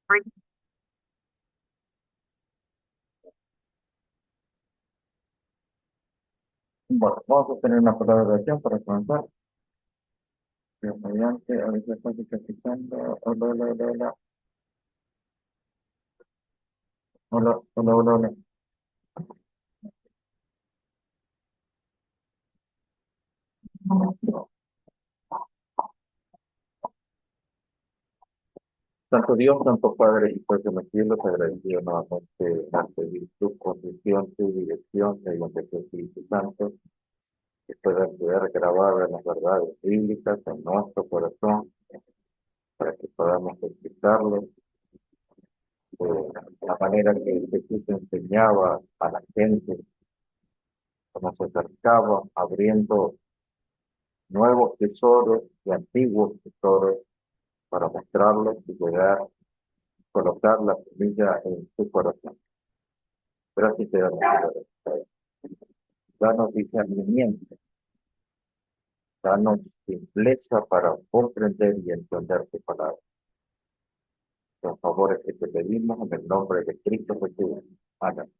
Bueno, vamos a tener una palabra de oración para comenzar. Dios mediante, a veces está citando. Hola, hola, hola, hola. Hola, hola, hola, hola. Tanto Dios, tanto Padre y Fuerza en los cielos, agradecido nuevamente ante tu condición, tu dirección, mediante tu Espíritu Santo, que pueda quedar grabada en las verdades bíblicas en nuestro corazón, para que podamos explicarlo de la manera que Jesús enseñaba a la gente, cómo se acercaba, abriendo nuevos tesoros y antiguos tesoros para mostrarlos y llegar, colocar la semilla en su corazón. Gracias te damos, Padre. Danos discernimiento, danos simpleza para comprender y entender tu palabra. Los favores que te pedimos en el nombre de Cristo Jesús. Amén.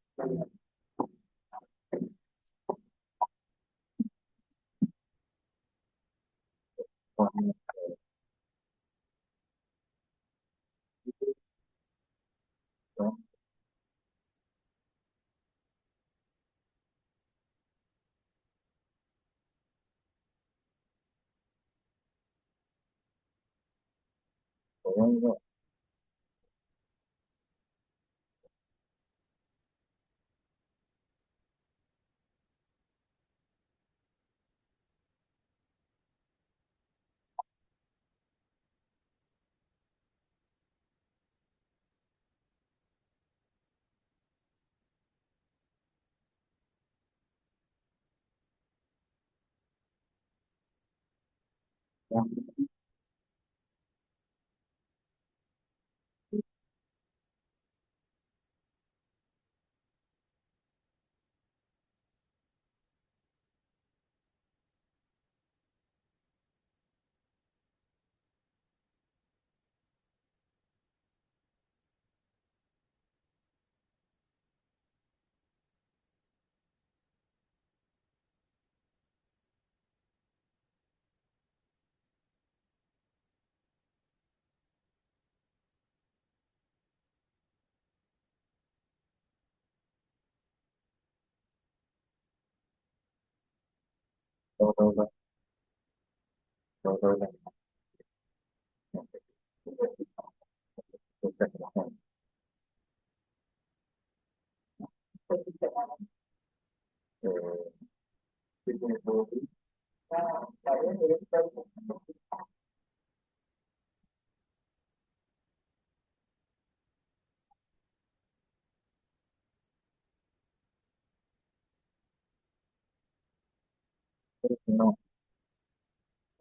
No.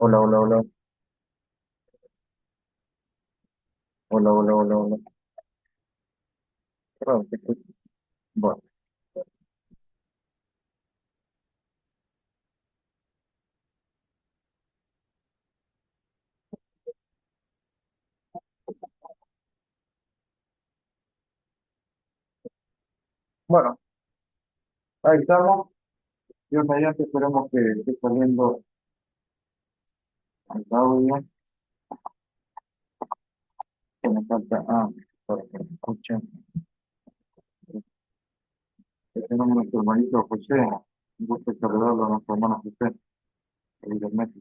Hola, hola, hola, hola, hola, hola, hola. Claro, te escucho. Bueno, bueno, ahí estamos. Dios mediante, esperemos que esté saliendo el audio, que me falta, para que me escuchen. Que tenemos nuestro hermanito José, un gusto saludarlo a nuestro hermano José, evidentemente.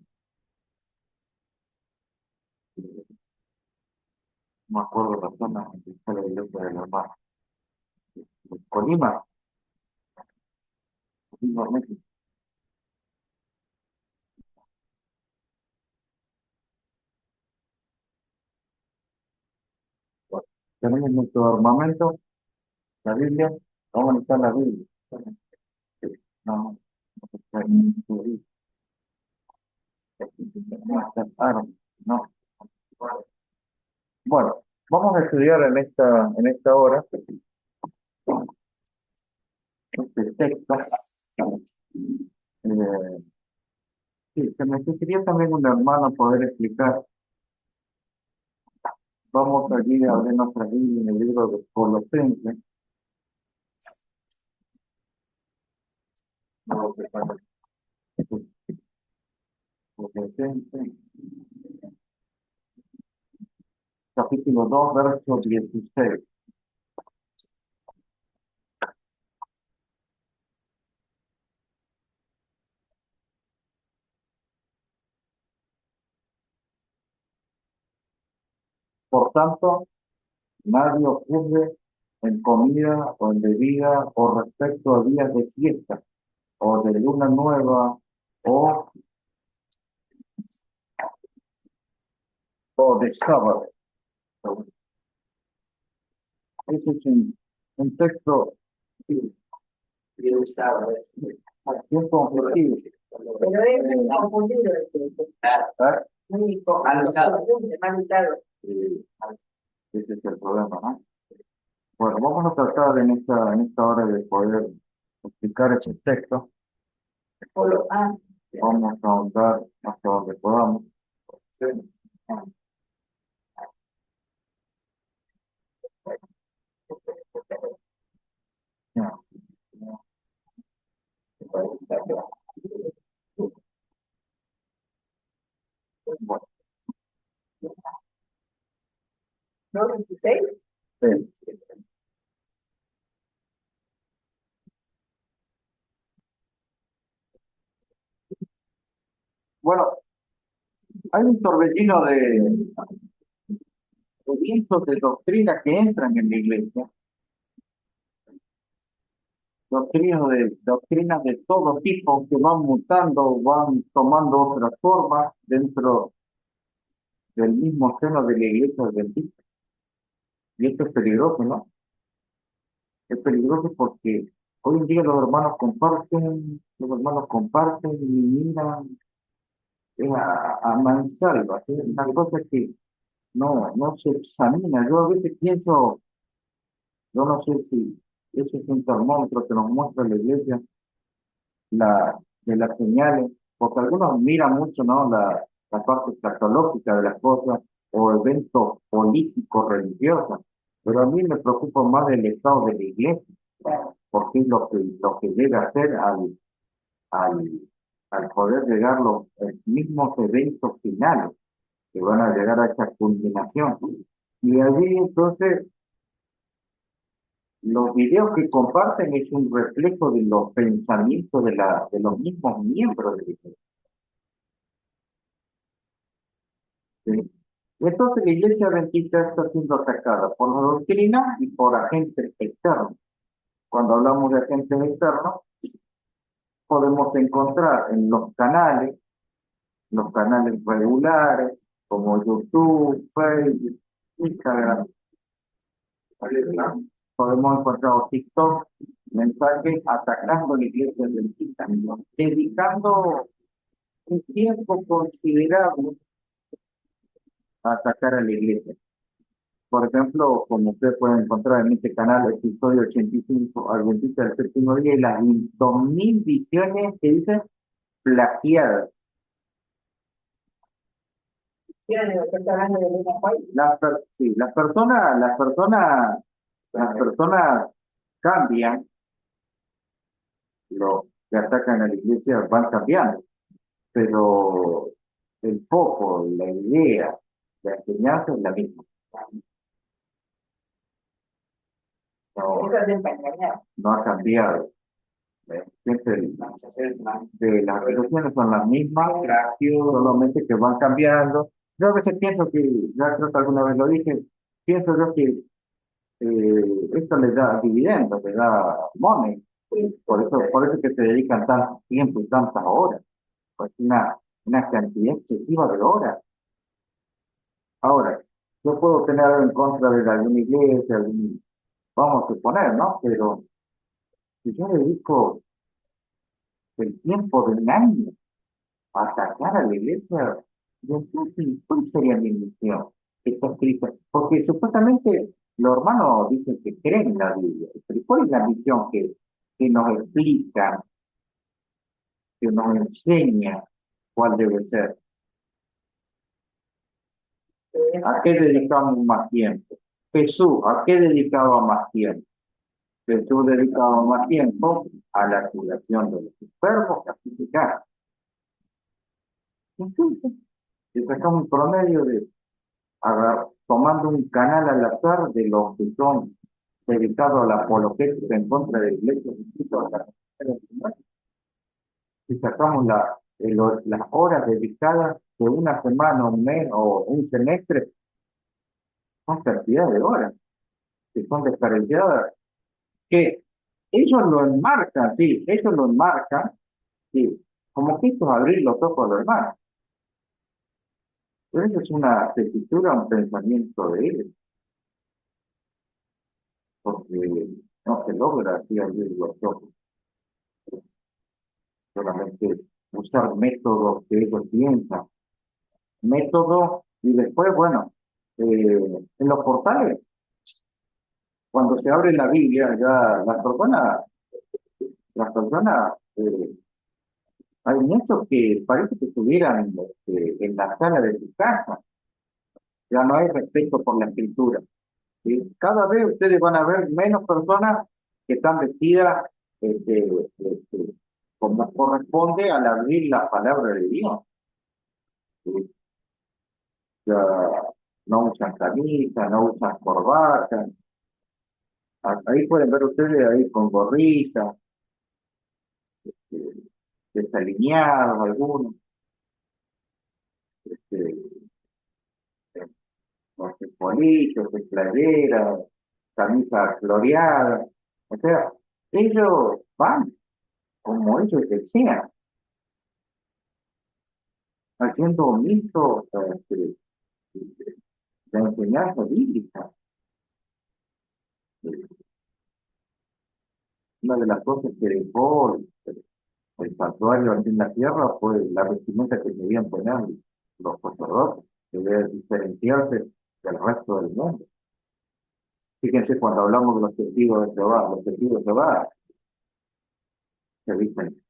No me acuerdo la zona en que está la iglesia del hermano. Colima, Colima, México. Bueno, tenemos nuestro armamento, la Biblia. Vamos a necesitar la Biblia. Sí, no, no se puede. No. Bueno, vamos a estudiar en esta hora este texto. Eh, sí, se me quería también un hermano poder explicar Vamos allí a abrir nuestra Biblia en el libro de Colosenses. Colosenses, capítulo 2, verso 16. Por tanto, nadie os juzgue en comida o en bebida o respecto a días de fiesta o de luna nueva o, o de sábado. Ese es un texto que usaba bien conflictivo. Pero es muy confundido el texto. Muy confundido. Ese es el problema, ¿no? Bueno, vamos a tratar en esta hora de poder explicar ese texto. Vamos a ahondar hasta donde podamos. Bueno, ¿No? 16. sí. Bueno, hay un torbellino de vientos de doctrina que entran en la iglesia, doctrinas de todo tipo que van mutando, van tomando otras formas dentro del mismo seno de la iglesia adventista. Y esto es peligroso, ¿no? Es peligroso porque hoy en día los hermanos comparten y miran a mansalva, ¿sí? Una cosa que no se examina. Yo a veces pienso, yo no sé si eso es un termómetro que nos muestra la iglesia, de las señales, porque algunos miran mucho, ¿no? La parte escatológica de las cosas o eventos políticos, religiosos, pero a mí me preocupa más el estado de la iglesia, porque es lo que llega a ser al, al poder llegar los mismos eventos finales que van a llegar a esa culminación. Y allí entonces los videos que comparten es un reflejo de los pensamientos de los mismos miembros de la iglesia. ¿Sí? Entonces la iglesia adventista está siendo atacada por la doctrina y por agentes externos. Cuando hablamos de agentes externos, podemos encontrar en los canales regulares, como YouTube, Facebook, Instagram, podemos encontrar en TikTok mensajes atacando a la iglesia adventista, dedicando un tiempo considerable a atacar a la iglesia. Por ejemplo, como usted puede encontrar en este canal, episodio 85, Adventista del Séptimo Día, y las 2000 visiones que dicen plagiadas. Sí, las personas cambian, los que atacan a la iglesia van cambiando, pero el foco, la idea, la enseñanza es la misma. No ha cambiado. Siempre de las relaciones son las mismas, solamente que van cambiando. Yo a veces pienso que, ya creo que alguna vez lo dije, pienso yo que esto le da dividendos, le da money. Por eso que se dedican tanto tiempo y tantas horas. Pues una cantidad excesiva de horas. Ahora, yo puedo tener algo en contra de alguna iglesia, vamos a suponer, ¿no? Pero si yo dedico el tiempo de un año a atacar a la iglesia, entonces, ¿cuál sería mi misión? Está escrito, porque supuestamente los hermanos dicen que creen en la Biblia, pero ¿cuál es la misión que nos explica, que nos enseña cuál debe ser? ¿A qué dedicamos más tiempo? Jesús, ¿a qué dedicaba más tiempo? Jesús dedicaba más tiempo a la curación de los enfermos que a criticar. Entonces, si sacamos un promedio de tomando un canal al azar de los que son dedicados a la apologética en contra de la iglesia, si sacamos las horas dedicadas de una semana, un mes o un semestre, son cantidad de horas que son desperdiciadas, que ellos lo enmarcan, sí, ellos lo enmarcan, sí, como que esto es abrir los ojos a los demás. Pero eso es una tesitura, un pensamiento de ellos, porque no se logra así abrir los ojos, solamente usar métodos que ellos piensan, métodos, y después, bueno, en los portales, cuando se abre la Biblia, ya las personas, hay muchos que parece que estuvieran en la sala de su casa, ya no hay respeto por la escritura. ¿Sí? Cada vez ustedes van a ver menos personas que están vestidas este, este, como corresponde al abrir la palabra de Dios. ¿Sí? Ya no usan camisa, no usan corbata. Ahí pueden ver ustedes ahí con gorrita, este, desalineados algunos, este, no sé, politos, de playera, camisas floreadas. O sea, ellos van como ellos desean, haciendo omiso la enseñanza bíblica. Una de las cosas que dejó el santuario aquí en la tierra fue la vestimenta que debían poner los sacerdotes, que debe diferenciarse del resto del mundo. Fíjense, cuando hablamos de los testigos de Jehová, se dicen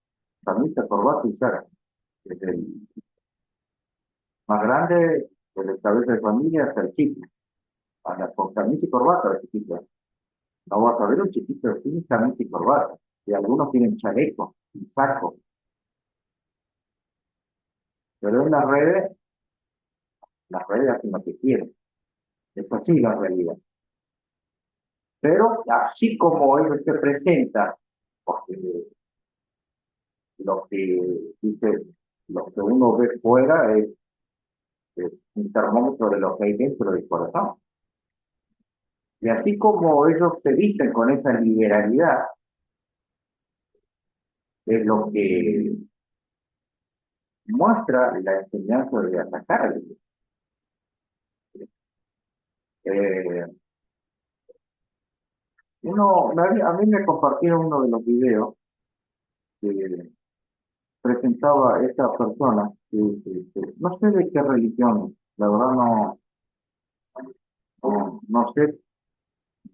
camisa, corbata y saca. Desde el más grande, de la cabeza de familia, hasta el chico. Con camisa y corbata, el chiquito. No vas a ver un chiquito sin camisa y corbata. Y algunos tienen chaleco y saco. Pero en las redes hacen lo que quieren. Es así la realidad. Pero así como ellos se presentan, porque lo que dice, lo que uno ve fuera es un termómetro de lo que hay dentro del corazón. Y así como ellos se visten con esa liberalidad, es lo que muestra la enseñanza de atacar a la iglesia. Eh, a mí me compartieron uno de los videos que presentaba esta persona, no sé de qué religión, la verdad no sé,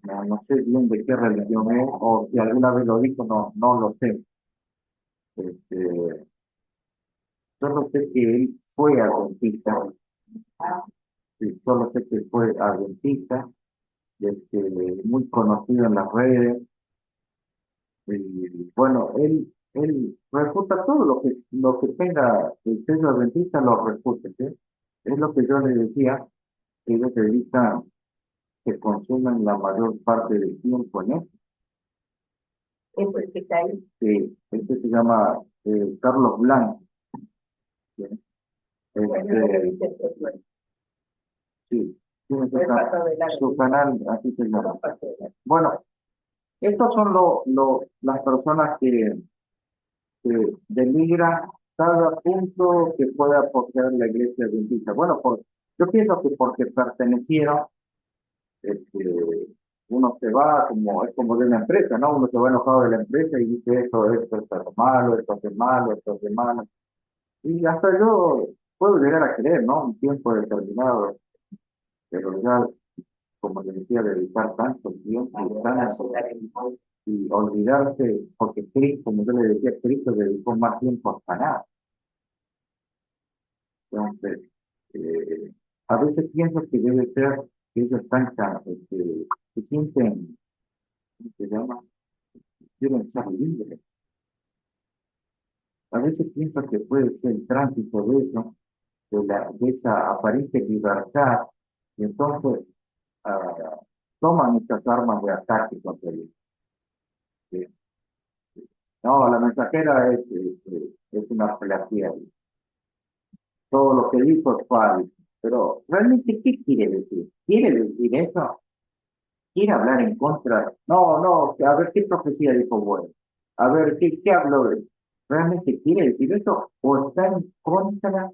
no sé bien de qué religión es, o si alguna vez lo dijo, no lo sé. Este, solo sé que él fue adventista, sí, solo sé que fue adventista, muy conocido en las redes, y bueno, él refuta todo lo que tenga el sello adventista, lo refuta, ¿sí? Es lo que yo le decía, que ellos se dedican, que consumen la mayor parte del tiempo en eso. Es el que está ahí. Sí, este se llama Carlos Blanco. ¿Sí? Sí, tiene su canal, así se llama. Bueno, estos son las personas que denigran cada punto que pueda poseer la iglesia adventista. Bueno, yo pienso que porque pertenecieron, este, uno se va, es como de una empresa, ¿no? Uno se va enojado de la empresa y dice esto es malo, esto es malo, esto es malo. Y hasta yo puedo llegar a creer, ¿no? Un tiempo determinado, pero ya, como le decía, dedicar tanto tiempo y olvidarse, porque Cristo, como yo le decía, Cristo dedicó más tiempo a sanar. Entonces, A veces pienso que debe ser que ellos están, se sienten, ¿cómo se llama? Quieren ser libres. A veces pienso que puede ser el tránsito de eso, de esa aparente libertad, y entonces toman estas armas de ataque contra ellos. ¿Sí? No, la mensajera es una plagiaria. Todo lo que dijo es falso. Pero, ¿realmente qué quiere decir? ¿Quiere decir eso? ¿Quiere hablar en contra? No, no, a ver qué profecía dijo bueno. A ver, ¿qué habló de él? ¿Realmente quiere decir eso? ¿O está en contra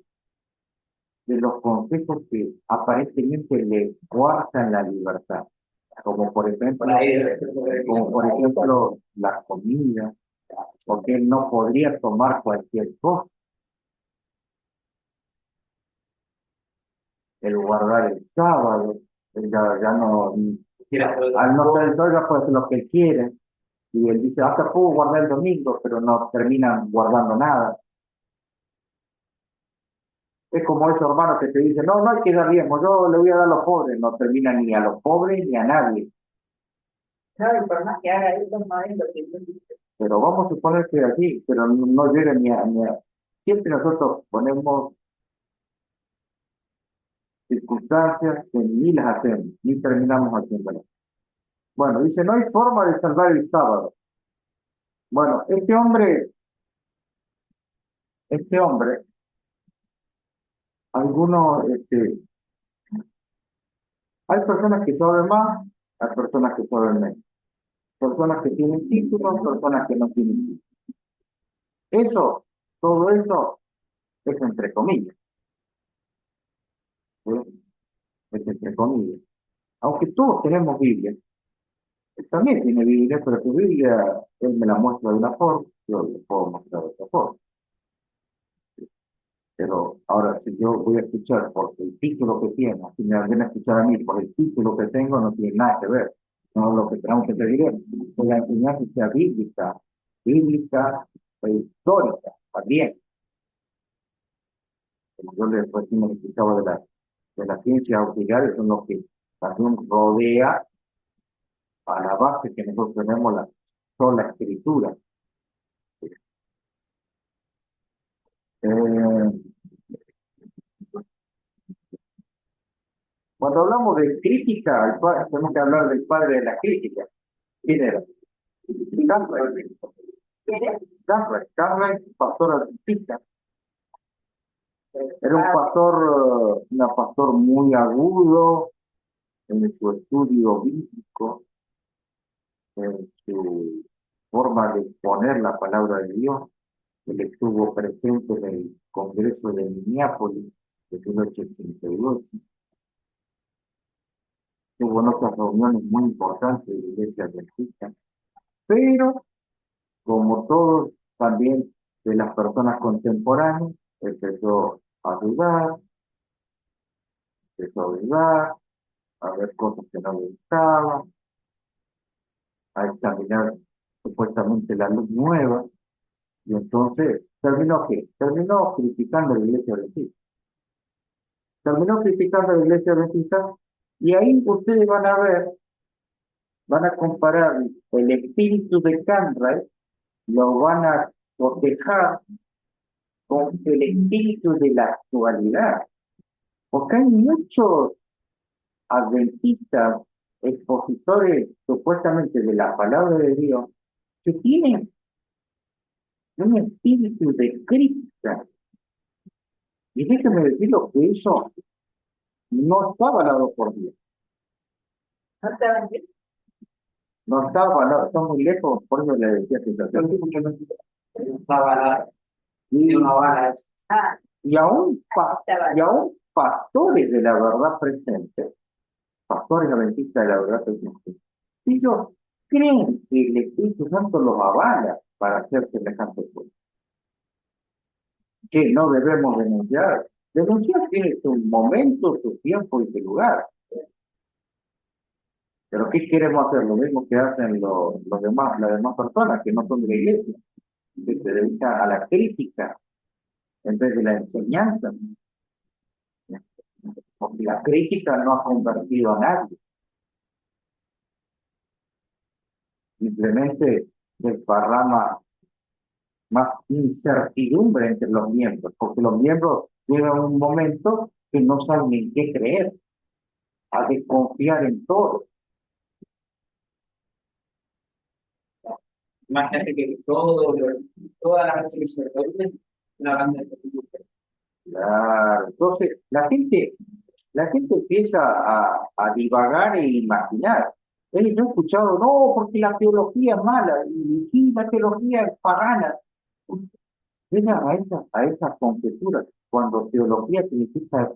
de los consejos que aparentemente le guardan la libertad? Como por ejemplo la comida, porque él no podría tomar cualquier cosa, el guardar el sábado, él ya no, al no ser el sol ya puede hacer lo que quiere, y él dice, hasta puedo guardar el domingo, pero no terminan guardando nada. Es como esos hermanos que te dicen, no, no hay que dar diezmo, yo le voy a dar a los pobres, no termina ni a los pobres ni a nadie. No, y por más que haga eso, no es lo que yo dice. Pero vamos a suponer que así, pero no llega ni a... Siempre nosotros ponemos circunstancias que ni las hacemos, ni terminamos haciéndolas. Bueno, dice, no hay forma de salvar el sábado. Bueno, este hombre, algunos, hay personas que saben más, hay personas que saben menos, personas que tienen títulos, personas que no tienen títulos. Eso, todo eso es entre comillas, ¿sí? Es entre comillas. Aunque todos tenemos Biblia, él también tiene Biblia, pero su Biblia, él me la muestra de una forma, yo le puedo mostrar de otra forma. Pero ahora, si yo voy a escuchar por el título que tiene, si me van a escuchar a mí por el título que tengo, no tiene nada que ver. No, lo que tenemos que pedir es que la enseñanza sea bíblica e histórica, también. Como yo les recién les explicaba de la ciencia auxiliar, son los que también rodea a la base que nosotros tenemos la sola escritura. Eh, Cuando hablamos de crítica, tenemos que hablar del padre de la crítica. ¿Quién era? Cartwright. ¿Quién es? Cartwright, pastor adventista. Era un pastor muy agudo en su estudio bíblico, en su forma de exponer la palabra de Dios. Él estuvo presente en el Congreso de Minneapolis de 1868. Tuvo otras reuniones muy importantes de la iglesia adventista, pero como todos también de las personas contemporáneas, empezó a dudar, a ver cosas que no le gustaban, a examinar supuestamente la luz nueva, y entonces terminó criticando a la iglesia adventista. Terminó criticando a la iglesia adventista, y ahí ustedes van a comparar el espíritu de Cartwright, lo van a cotejar con el espíritu de la actualidad. Porque hay muchos adventistas, expositores supuestamente de la palabra de Dios, que tienen un espíritu de crítica. Y déjeme decirlo que eso no está avalado por Dios. ¿No te van bien? No está avalado, está muy lejos, por eso le decía que Está avalado. y, No avala eso. Ah, y aún está y aún pastores de la verdad presente, pastores adventistas de la verdad presente, ellos creen que el Espíritu Santo los avala para hacer semejante cosa. Que no debemos denunciar. Denunciar tiene su momento, su tiempo y su lugar. Pero ¿qué queremos hacer? Lo mismo que hacen las demás personas que no son de la iglesia, que se dedican a la crítica en vez de la enseñanza. porque la crítica no ha convertido a nadie. Simplemente desparrama más incertidumbre entre los miembros, porque los miembros llegan a un momento que no saben en qué creer, a desconfiar en todo. Imagínate que toda la resolución de una banda de películas. Claro. Entonces, la gente empieza a divagar e imaginar. Yo he escuchado, no, porque la teología es mala, y sí, la teología es pagana. Llegan a esas conjeturas, cuando teología significa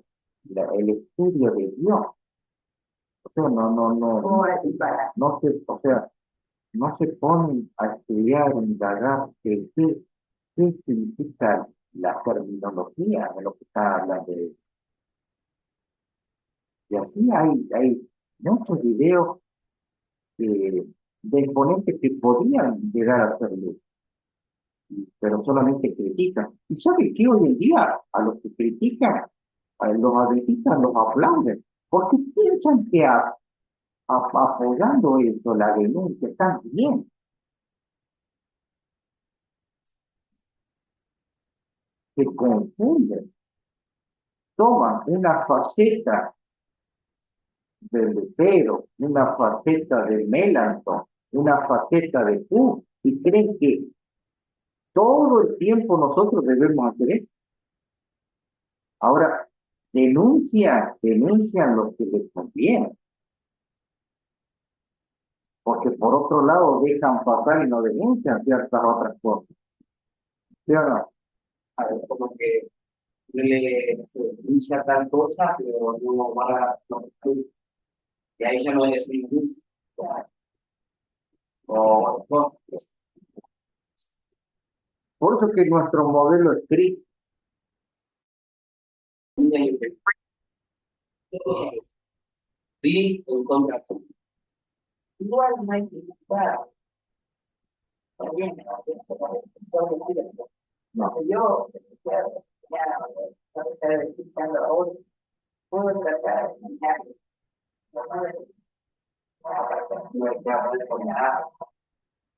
el estudio de Dios. O sea, o sea, no se ponen a estudiar, a indagar qué significa la terminología de lo que está hablando de. Y así hay muchos videos de exponentes que podían llegar a ser luz, pero solamente critican. ¿Y sabe qué? Hoy en día a los que critican, a los adventistas los aplauden, porque piensan que apoyando eso, la denuncia, están bien. Se confunden, toman una faceta del Lutero, una faceta de Melanchthon, una faceta de Hus, y creen que todo el tiempo nosotros debemos hacer esto. Ahora, denuncian lo que les conviene, porque por otro lado dejan pasar y no denuncian ciertas otras cosas. ¿Sí o no? A ver, como que se denuncia tal cosa, pero no va a lo que estoy. Y ahí ya no es ningún. O cosas. Por eso que nuestro modelo es Cristo. Sí, en contra. Igual no hay que buscar. También, No. yo, ya, no estoy escuchando ahora, puedo tratar de enseñar.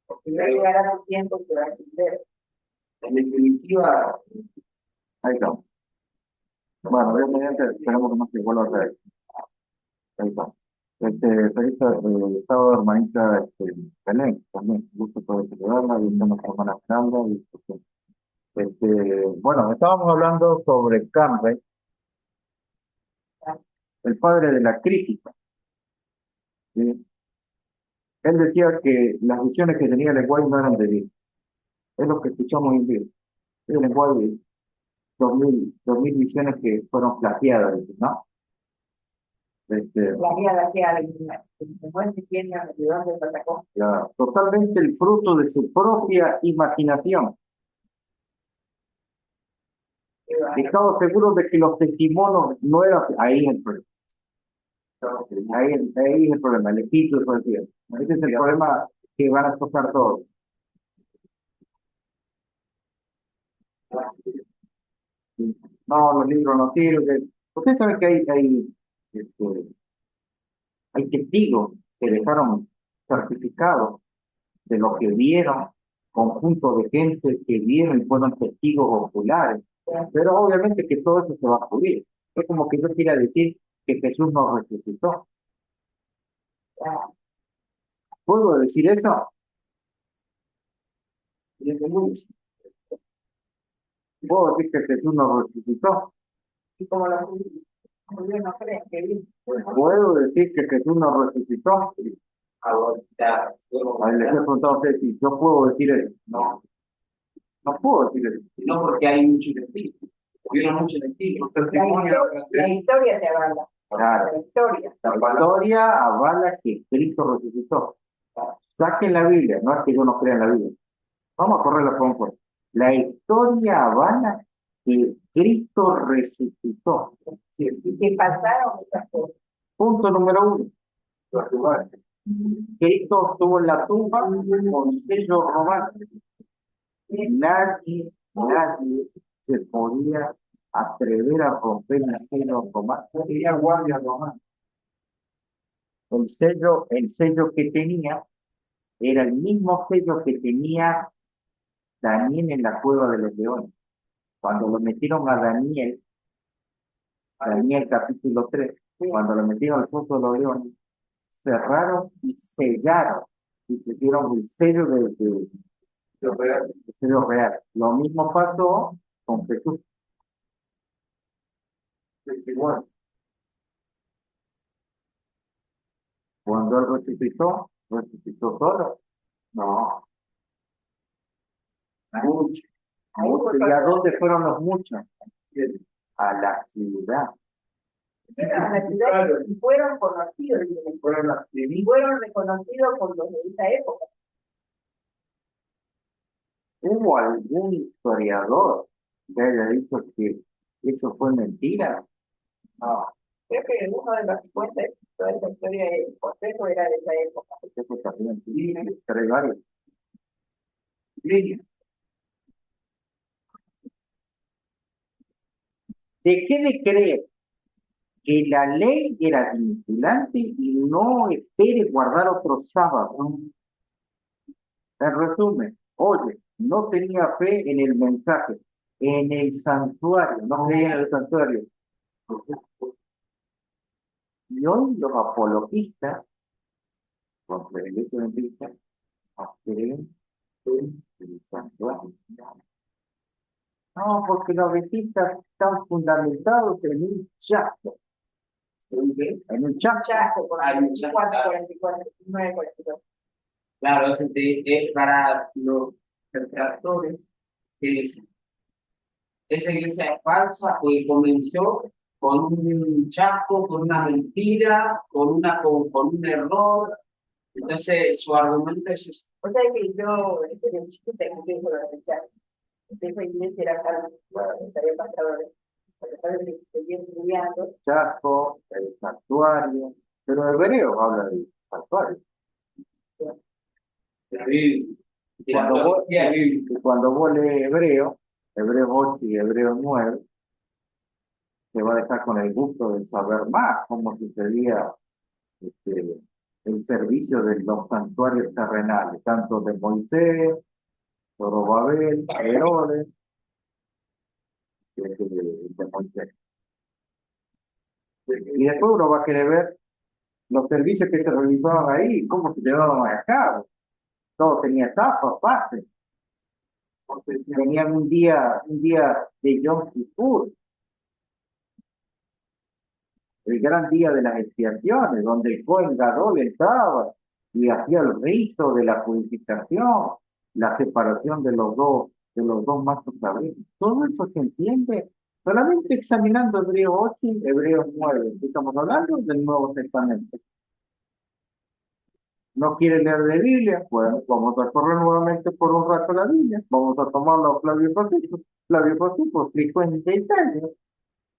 Porque ya llegará su tiempo que va a entender. En definitiva, Ahí está. Bueno, Dios mediante, esperemos que no se vuelva a hacer. Ahí está. Feliz sábado, hermanita Belén, también, gusto poder saludarla, y estamos con hermana Fernanda, y bueno, estábamos hablando sobre Canrey, el padre de la crítica, ¿sí? Él decía que las visiones que tenía el Guay no eran de Dios, es lo que escuchamos hoy en día. El Guay, 2000 visiones que fueron plagiadas, ¿no? La vida la que alguien muerte tiene ayudar de otra cosa. Totalmente el fruto de su propia imaginación. Estamos seguros de que los testimonios no eran. Ahí es el problema. Ahí es el problema, el espíritu de poesía. Ese es el problema que van a tocar todos. No, los libros no sirven. Ustedes saben que este, hay testigos que dejaron certificados de lo que vieron, conjunto de gente que vieron y fueron testigos oculares. Pero obviamente que todo eso se va a cubrir. Es como que yo quiera decir que Jesús nos resucitó. ¿Puedo decir eso? ¿Puedo decir que Jesús nos resucitó? Y como la judíos no creen que vive. ¿Puedo decir que Jesús nos resucitó? Ahí les he preguntado a ustedes si yo puedo decir eso. No, no puedo decir eso. no porque hay muchos testigos. Hubieron muchos testigos. La historia te avala. Claro. La historia. La historia avala que Cristo resucitó. Saquen la Biblia, no es que yo no crea en la Biblia. Vamos a correr la confort. La historia avala que Cristo resucitó. Y que pasaron esas cosas. Punto número 1. Cristo estuvo en la tumba con sello romano. Nadie se podía atrever a romper el sello romano. Tenía guardia romana. El sello que tenía era el mismo sello que tenía Daniel en la cueva de los leones. Cuando lo metieron a Daniel capítulo 3, cuando lo metieron al foso de los leones, cerraron y sellaron y pusieron el sello de sello real. Lo mismo pasó con Jesús. Es igual. Cuando él resucitó solo. No. Mucho. ¿Y a dónde fueron los muchos? A la ciudad. A la ciudad y fueron conocidos, Fueron las y fueron reconocidos por los de esa época. ¿Hubo algún historiador que haya dicho que eso fue mentira? No, creo que uno de los que cuenta toda esta historia del consejo era de esa época. Eso también trae varios. Dejé de creer que la ley era vinculante y no espere guardar otro sábado. En resumen, oye, no tenía fe en el mensaje, en el santuario, no creía en el santuario. Y hoy los apologistas, contra el hecho de vista, creen en el santuario. No, porque los adventistas están fundamentados en un chasco. En un chasco. Chaco, por ahí, 44, 49, 42. Claro, es para los detractores que dicen, esa iglesia es falsa porque comenzó con un chasco, con una mentira, con un error. Entonces, su argumento es eso. O sea que yo, de chico, tengo que aprovechar. Esa iglesia era para, bueno, estaría pasado, porque sabes que estoy estudiando. Chasco, el santuario, pero hebreo habla del santuario. Cuando vos lees Hebreo 8 y Hebreo 9, te va a dejar con el gusto de saber más cómo sucedía el servicio de los santuarios terrenales, tanto de Moisés, Zorobabel, Herodes, que es de Moisés. Y después uno va a querer ver los servicios que se realizaban ahí, cómo se llevaban a cabo. Todo tenía etapas, fases. Tenían un día de Yom Kippur, el gran día de las expiaciones, donde el Cohen Gadol entraba y hacía el rito de la purificación, la separación de los dos machos cabríos. Todo eso se entiende solamente examinando Hebreo 8 y Hebreo 9. Estamos hablando del Nuevo Testamento. ¿No quiere leer de Biblia? Bueno, vamos a correr nuevamente por un rato la Biblia. Vamos a tomarlo a Flavio Josefo. Flavio Josefo explicó en detalle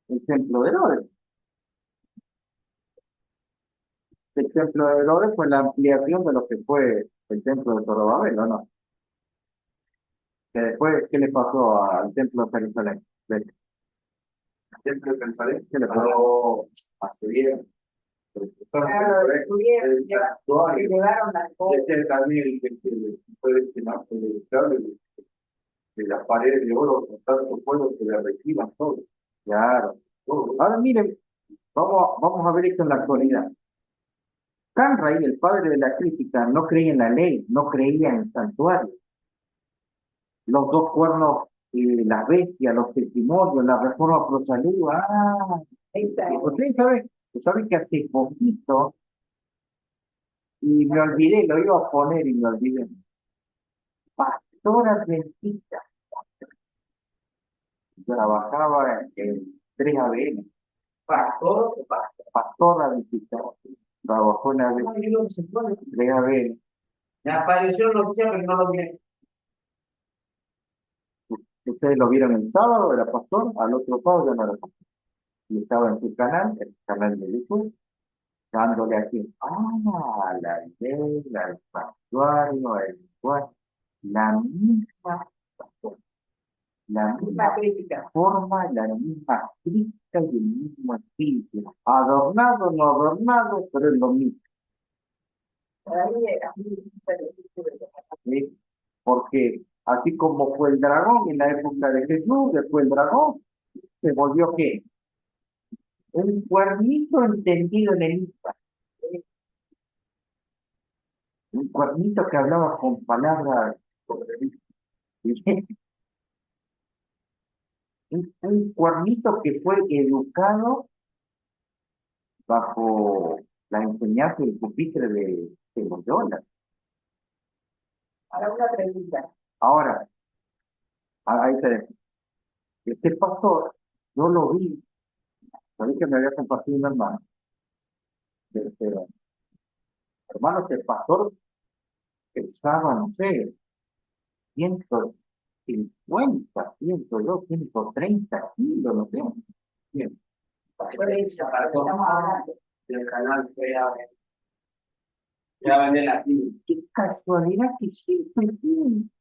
el templo de Herodes. El templo de Herodes fue la ampliación de lo que fue el templo de Zorobabel, ¿no? Que después, ¿qué le pasó al templo de Jerusalén? El templo de Jerusalén ¿Qué le pasó? hace bien. Claro, lo destruyeron, se llevaron las cosas. Ese es también el que fue destinado de las paredes de oro con tanto fuego que le reciban todo. Claro. Ahora miren, vamos a ver esto en la actualidad. Canray, el padre de la crítica, no creía en la ley, no creía en el santuario. Los dos cuernos, las bestias, los testimonios, la reforma pro salud. Ustedes saben que hace poquito, y me olvidé, lo iba a poner y me olvidé. Pastor adventista. Trabajaba en 3 ABN. Pastor adventista. Trabajó en ABN. 3 ABN. Me apareció los días, pero no lo vi. Ustedes lo vieron el sábado, era pastor, al otro sábado ya no era pastor. Y estaba en su canal, el canal de YouTube, dándole aquí, la ley, al santuario, el cual, la misma pastor. la La misma crítica. forma, la misma crítica y el mismo espíritu. Adornado, no adornado, pero es lo mismo. Ahí era. ¿Sí? Porque así como fue el dragón en la época de Jesús, después el dragón se volvió ¿qué? Un cuernito entendido en el Ispa. Un cuernito que hablaba con palabras. Un cuernito que fue educado bajo la enseñanza del pupitre de Loyola. Ahora una pregunta. Ahora, ahí te dejo. Este pastor, yo lo vi, sabía que me había compartido un hermano, pero hermano, este pastor pesaba, no sé, 150, 102, 130 kilos, no sé. Bien. Por eso, estamos hablando. Del canal que ya vende la tienda. Qué casualidad que siempre tienen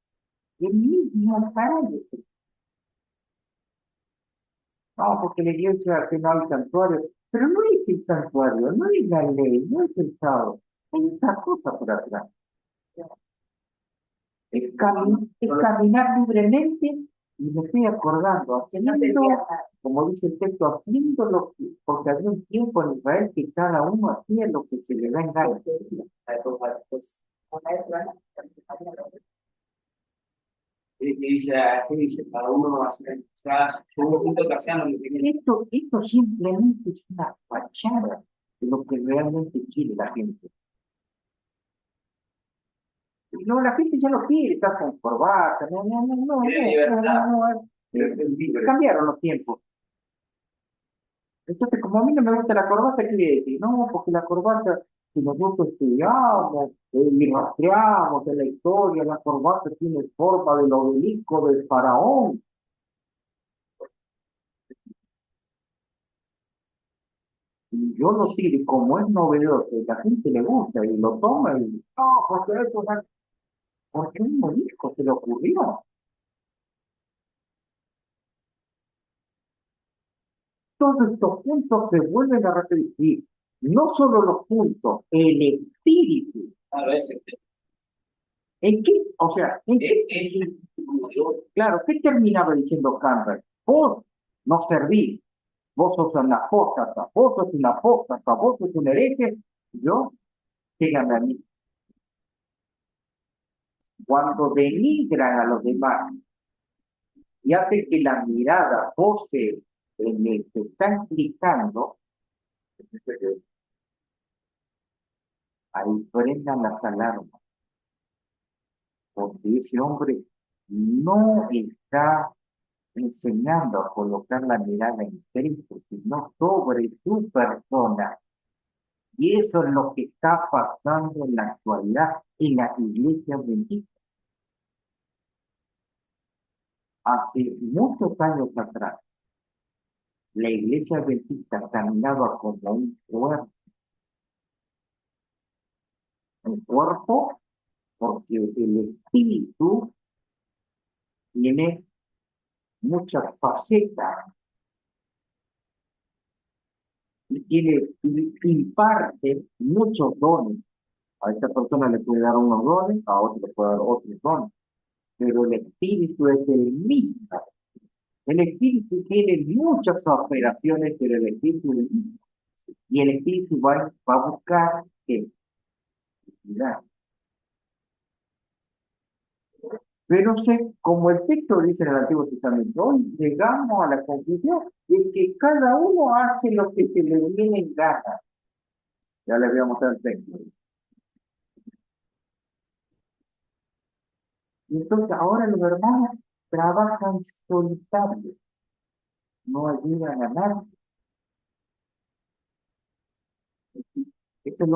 el mismo parámetro. No, porque la iglesia que no hay santuario, pero no es el santuario, no es la ley, no es el sábado, hay otra cosa por atrás. Es caminar libremente y me estoy acordando, Que no haciendo, tenía nada. como dice el texto, haciendo lo que, porque había un tiempo en Israel que cada uno hacía lo que se le da en gana. Y dice, así dice, cada uno va a hacer, un punto que hacían lo que querían. Esto simplemente es una fachada de lo que realmente quiere la gente. Y no, la gente ya no quiere estar con corbata, Quiere libertad. cambiaron los tiempos. Entonces, como a mí no me gusta la corbata, ¿qué quiere decir? No, porque la corbata, si nosotros estudiamos y rastreamos en la historia, la corbata tiene forma del obelisco del faraón. Y yo lo tiro, y como es novedoso, y la gente le gusta y lo toma, y no, porque eso es porque un morisco se le ocurrió. Todos estos puntos se vuelven a repetir. No solo los puntos, el espíritu. A veces ¿En qué? O sea, ¿en qué? es un Claro, ¿qué terminaba diciendo Campbell? Vos no servís, vos sos una apóstata, vos sos una apóstata, vos sos un hereje, yo, síganme a mí. Cuando denigran a los demás y hacen que la mirada pose en el que están gritando, ahí prendan las alarmas, porque ese hombre no está enseñando a colocar la mirada en Cristo, sino sobre su persona. Y eso es lo que está pasando en la actualidad en la iglesia bendita. Hace muchos años atrás, la iglesia adventista caminaba como un cuerpo, porque el espíritu tiene muchas facetas y imparte muchos dones. A esta persona le puede dar unos dones, a otro le puede dar otros dones, pero el espíritu es el mismo. El espíritu tiene muchas operaciones, pero el espíritu es el mismo. Y el espíritu va a buscar que pero como el texto dice en el Antiguo Testamento, hoy llegamos a la conclusión de que cada uno hace lo que se le viene en gana. Ya les voy a mostrar el texto. Y entonces ahora los hermanos trabajan solitarios, no ayudan a nadie. Eso es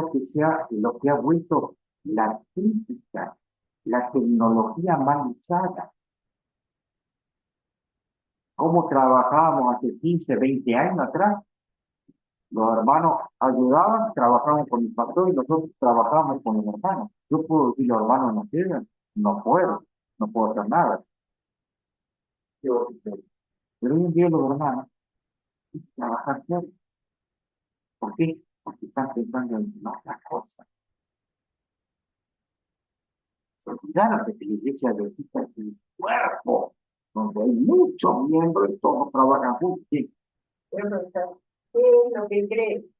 lo que ha vuelto la crítica, la tecnología mal usada. ¿Cómo trabajábamos hace 15, 20 años atrás? Los hermanos ayudaban, trabajaban con el pastor y nosotros trabajábamos con los hermanos. Yo puedo decir, los hermanos no sirven, no puedo hacer nada. Pero hoy en día los hermanos trabajan fuera. ¿Por qué? Porque están pensando en otra cosa. Se olvidaron de que la iglesia necesita el cuerpo, donde hay muchos miembros y todos trabajan juntos. Sí, Bueno, ¿qué es lo que cree?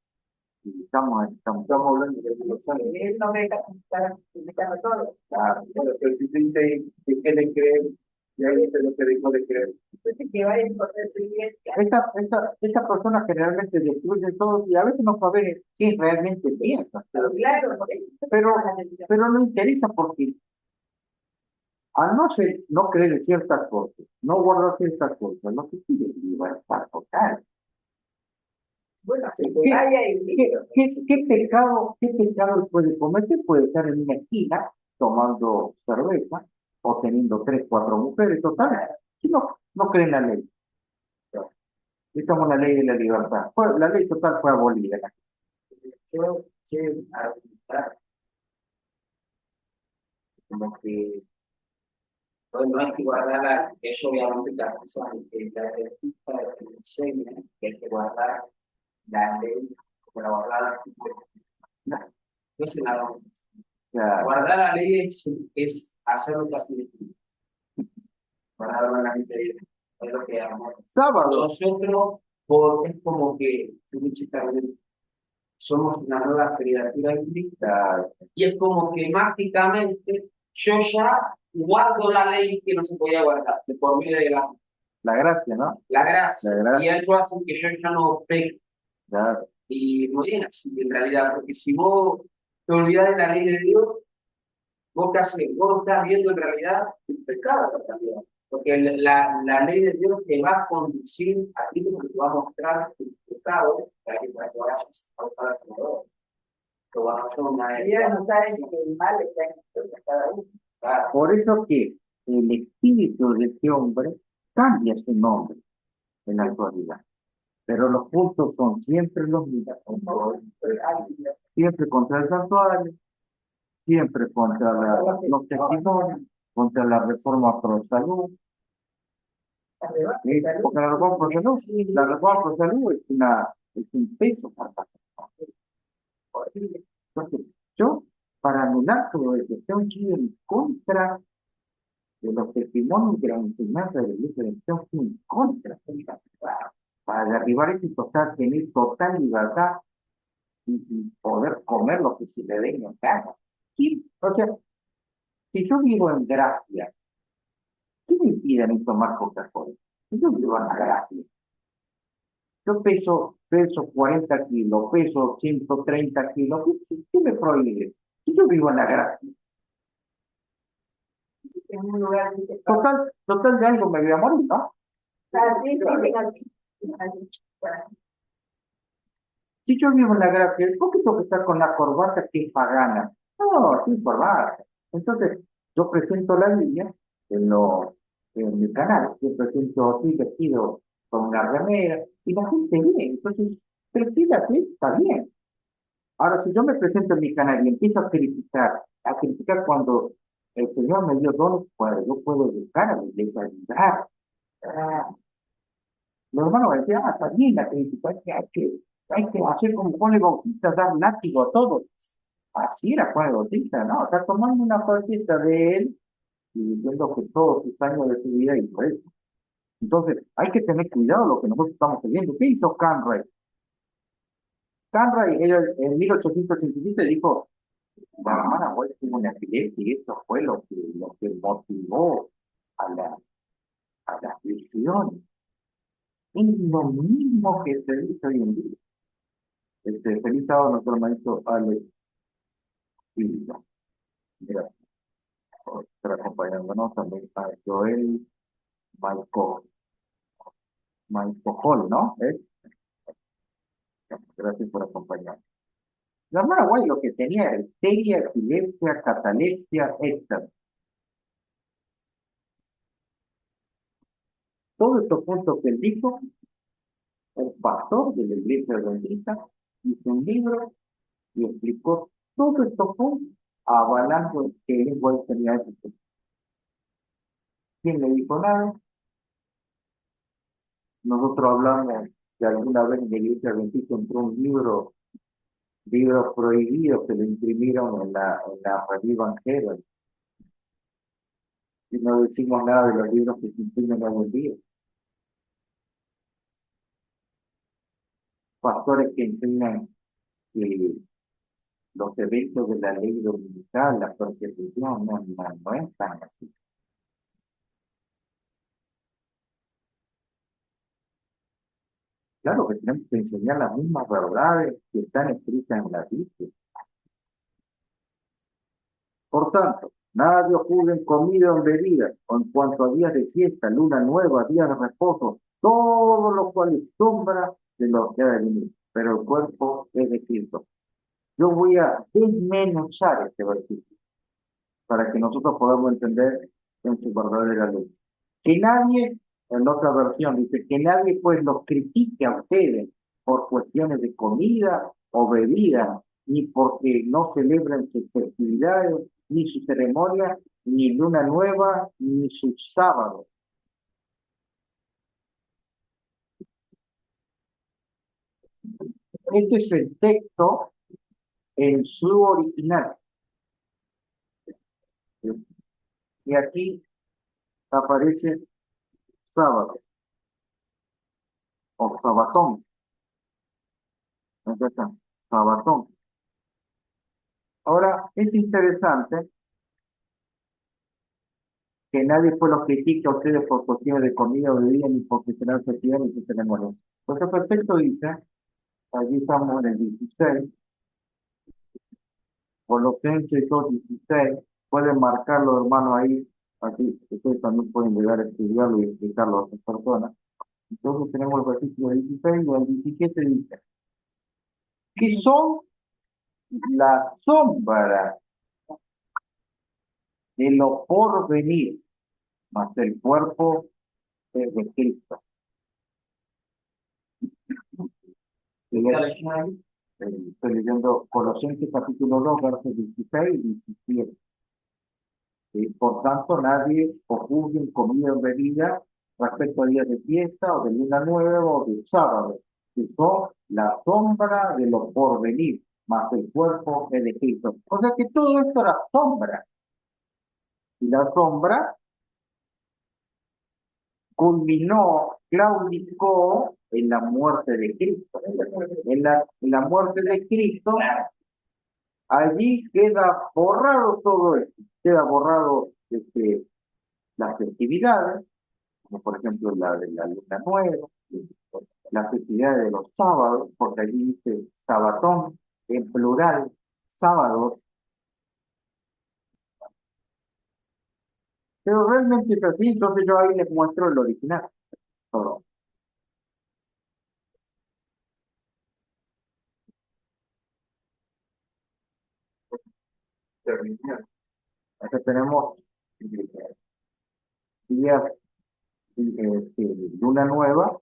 y estamos hablando de la Él no ve está invitando a todos. Claro, bueno, pero si dice que le creen, y ahí dice lo que dijo de creer. Entonces, que vayan por su iglesia. Esta persona generalmente destruye todo y a veces no sabe qué realmente piensa. Pero claro, porque eso Pero, llama la atención. pero no interesa porque al no creer en ciertas cosas, no guardar ciertas cosas, no se pide libertad total. Bueno, ¿Qué, que vaya y qué pecado él puede cometer? Puede estar en una esquina tomando cerveza o teniendo 3, 4 mujeres, total. Si no cree en la ley. Estamos en la ley de la libertad. La ley total fue abolida. Yo quiero argumentar como que pues, no hay que guardar eso obviamente las personas que la artista enseña que hay que guardar la ley como la guardar no, no es la O sea, guardar la ley es hacer lo que hace el Espíritu. Guardar la ley es lo que hagamos. sábado, Nosotros, porque es como que somos una nueva criatura en Cristo y es como que mágicamente yo ya guardo la ley que no se podía guardar, de por medio de la gracia, ¿no? la gracia. La gracia. Y eso hace que yo ya no peque. Claro. Y no es así en realidad, porque si vos te olvidás de la ley de Dios, vos qué haces, vos no estás viendo en realidad el pecado en realidad. Porque la ley de Dios te va a conducir a ti, porque te va a mostrar el pecado para que vayas a buscar al Salvador. Lo van a hacer una ellos no saben que el mal está en cada uno. Claro. Por eso que el espíritu de este hombre cambia su nombre en la actualidad. Pero los puntos son siempre los mismos. Siempre contra el santuario, siempre contra los testimonios, contra la reforma pro salud. ¿Sí? Porque la reforma pro salud es un peso para la persona. Entonces, yo, para anular todo esto, tengo que ir en contra de los testimonios de la enseñanza de la iglesia, tengo que ir en contra para derribar ese total, tener total libertad y poder comer lo que se le dé en gana. ¿Sí? O sea, si yo vivo en gracia, ¿qué me impide a mí tomar Coca-Cola? Si yo vivo en la gracia. Yo peso 40 kilos, peso 130 kilos, ¿qué me prohíbe? Si yo vivo en la gracia. En un lugar que se Total de algo me voy a morir, ¿no? así, así. Si yo vivo en la gracia, ¿por qué tengo que estar con la corbata que es pagana? No, sin corbata. Entonces, yo presento la Biblia en mi canal, yo presento así vestido con una remera, y la gente viene. Entonces, pero fíjate, está bien. Ahora, si yo me presento en mi canal y empiezo a criticar cuando el Señor me dio dones, pues yo puedo educar a la iglesia, ayudar. Los hermanos decían, está bien la crítica, hay que hacer como Juan el Bautista, dar látigo a todos. Así era Juan el Bautista, ¿no? Está tomando una partita de él y diciendo que todos sus años de su vida hizo eso. Entonces, hay que tener cuidado de lo que nosotros estamos haciendo. ¿Qué hizo Canray? Canray, en 1887 dijo, la hermana White tuvo una iglesia y eso fue lo que motivó a las visiones. Es lo mismo que se dice hoy en día. Feliz sábado, nuestro maestro Alex Silva. Gracias por estar acompañándonos también a Joel Maicojol, ¿no? Gracias por acompañarnos. La hermana White lo que tenía era histeria, epilepsia, catalepsia, etc. Todos estos puntos que él dijo, el pastor de la iglesia adventista hizo un libro y explicó todos estos puntos avalando que él igual tenía eso. ¿Quién le dijo nada? nosotros hablamos que alguna vez en la iglesia adventista entró un libro prohibido que lo imprimieron en la revista Evangelo, y no decimos nada de los libros que se imprimen hoy en día. Pastores que enseñan que los eventos de la ley dominical, la persecución, no es tan así. Claro que tenemos que enseñar las mismas verdades que están escritas en la Biblia. Por tanto, nadie os juzgue en comida o en bebida, o en cuanto a días de fiesta, luna nueva, días de reposo, todo lo cual es sombra de lo que ha de venir, pero el cuerpo es de Cristo. Yo voy a desmenuzar este versículo para que nosotros podamos entender en su verdadera luz. Que nadie, en otra versión dice, que nadie pues los critique a ustedes por cuestiones de comida o bebida, ni porque no celebren sus festividades, ni sus ceremonias, ni luna nueva, ni sus sábados. Este es el texto en su original. Y aquí aparece sábado o sabatón. Acá está, sabatón. Ahora, es interesante que nadie pues los critique a ustedes por cuestiones de comida o bebida, ni porque serán festividades ni sus ceremonias. Pues el texto dice, allí estamos en el 16, Colosenses 2:16, pueden marcarlo, hermano, ahí, aquí ustedes también pueden llegar a estudiarlo y explicarlo a otras personas. Entonces tenemos el versículo 16 y el 17 dice, que son la sombra de lo por venir, mas el cuerpo es de Cristo. Estoy leyendo Colosenses capítulo 2, versos 16 y 17. Por tanto, nadie os juzgue en comida o bebida respecto a días de fiesta o de luna nueva o de sábado, que son la sombra de lo porvenir, más el cuerpo es de Cristo. O sea que todo esto era sombra. Y la sombra culminó, claudicó en la muerte de Cristo. En la muerte de Cristo, allí queda borrado todo esto. Queda borrado las festividades, como por ejemplo la de la luna nueva, la festividad de los sábados, porque allí dice sabatón, en plural, sábados, pero realmente es así, entonces yo ahí les muestro el original. Todo. Acá tenemos días, luna nueva,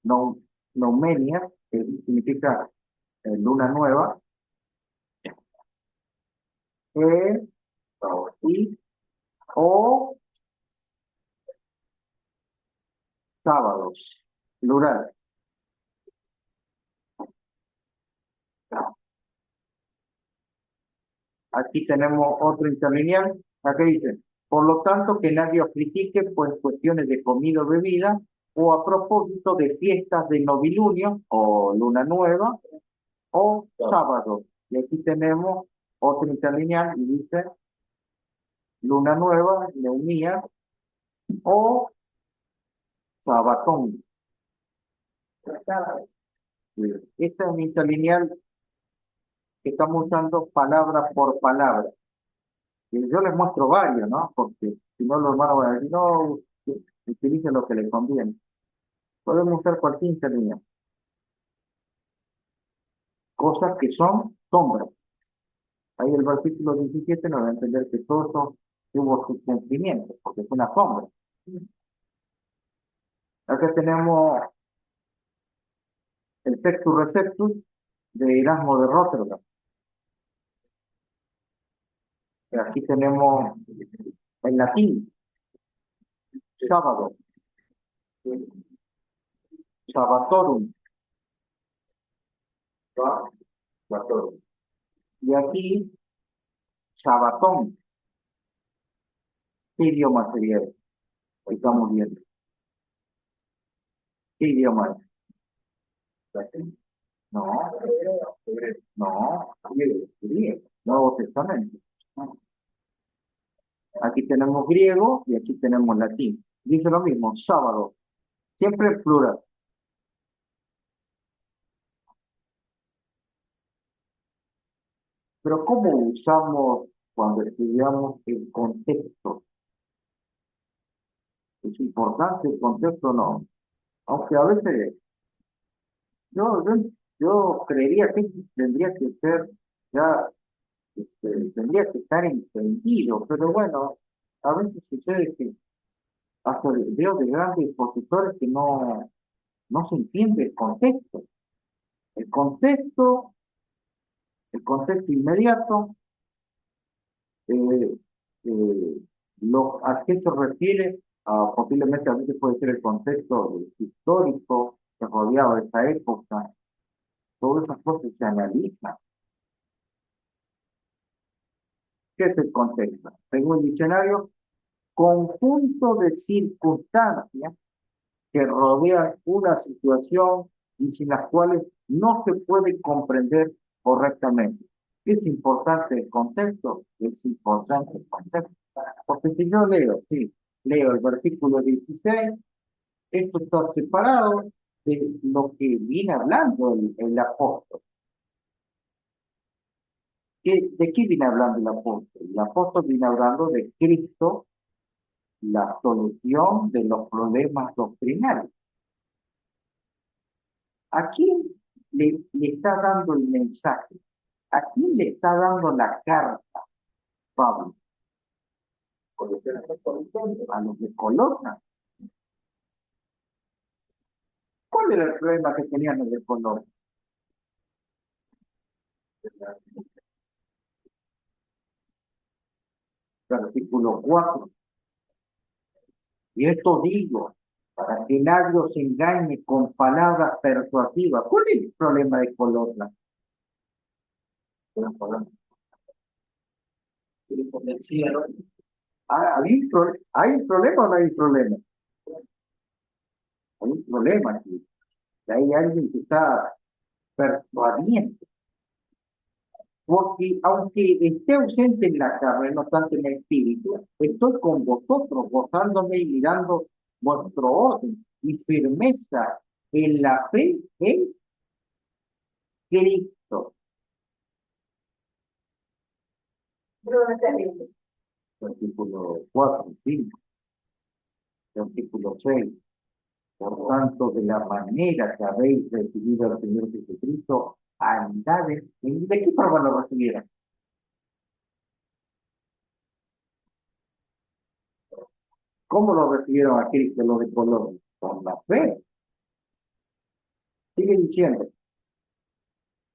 no, nomenia, que significa luna nueva, eh, y o sábados, plural. Aquí tenemos otro interlineal. Aquí dice, por lo tanto, que nadie os critique por cuestiones de comida o bebida, o a propósito de fiestas de novilunio, o luna nueva, o sábado. Y aquí tenemos otro interlineal y dice, luna nueva, neumía, o sabatón. Este es un interlineal que estamos usando palabra por palabra. Y yo les muestro varios, ¿no? Porque si no los hermanos van a decir, no, utilicen lo que les conviene. Podemos usar cualquier interlineal. Cosas que son sombras. Ahí el versículo 17 nos va a entender que todo eso tuvo su cumplimiento, porque es una sombra. Acá tenemos el Textus Receptus de Erasmo de Rotterdam. Aquí tenemos en latín, sábado. Sabbatorum. Sabbator. Y aquí, Sabbatón. ¿Qué idioma sería? Estamos viendo. ¿Qué idioma es? Latín. No, Hebreo. no, griego, Nuevo Testamento. Aquí tenemos griego y aquí tenemos latín. Dice lo mismo, sábado, siempre en plural. Pero ¿cómo usamos cuando estudiamos el contexto? ¿Es importante el contexto o no? Aunque a veces yo, yo, yo creería que tendría que ser ya, tendría que estar entendido, pero bueno, a veces sucede que hasta veo de grandes expositores que no se entiende el contexto. El contexto, el contexto inmediato, eh, eh, ¿a qué se refiere? Posiblemente a veces puede ser el contexto histórico que rodeaba esa época. Todas esas cosas se analizan. ¿Qué es el contexto? Según el diccionario, conjunto de circunstancias que rodean una situación y sin las cuales no se puede comprender correctamente. ¿Es importante el contexto? Es importante el contexto. Porque si yo leo, sí, leo el versículo 16, esto está separado de lo que viene hablando el apóstol. ¿De qué viene hablando el apóstol? El apóstol viene hablando de Cristo, la solución de los problemas doctrinales. ¿A quién le está dando el mensaje? ¿A quién le está dando la carta, Pablo? A los de Colosa. ¿Cuál era el problema que tenían los de Colosa? Versículo 4. Y esto digo, para que nadie os engañe con palabras persuasivas. ¿Cuál es el problema de Colosa? ¿Hay problema o no hay problema? Hay un problema aquí. Hay alguien que está persuadiendo. Porque aunque esté ausente en la carne, no obstante en el espíritu, estoy con vosotros, gozándome y mirando vuestro orden y firmeza en la fe en Cristo. Versículo 4, 5, versículo 6. Por tanto, de la manera que habéis recibido al Señor Jesucristo, andad ¿de qué forma lo recibieron? ¿Cómo lo recibieron a Cristo los de Colombia? Con la fe. Sigue diciendo,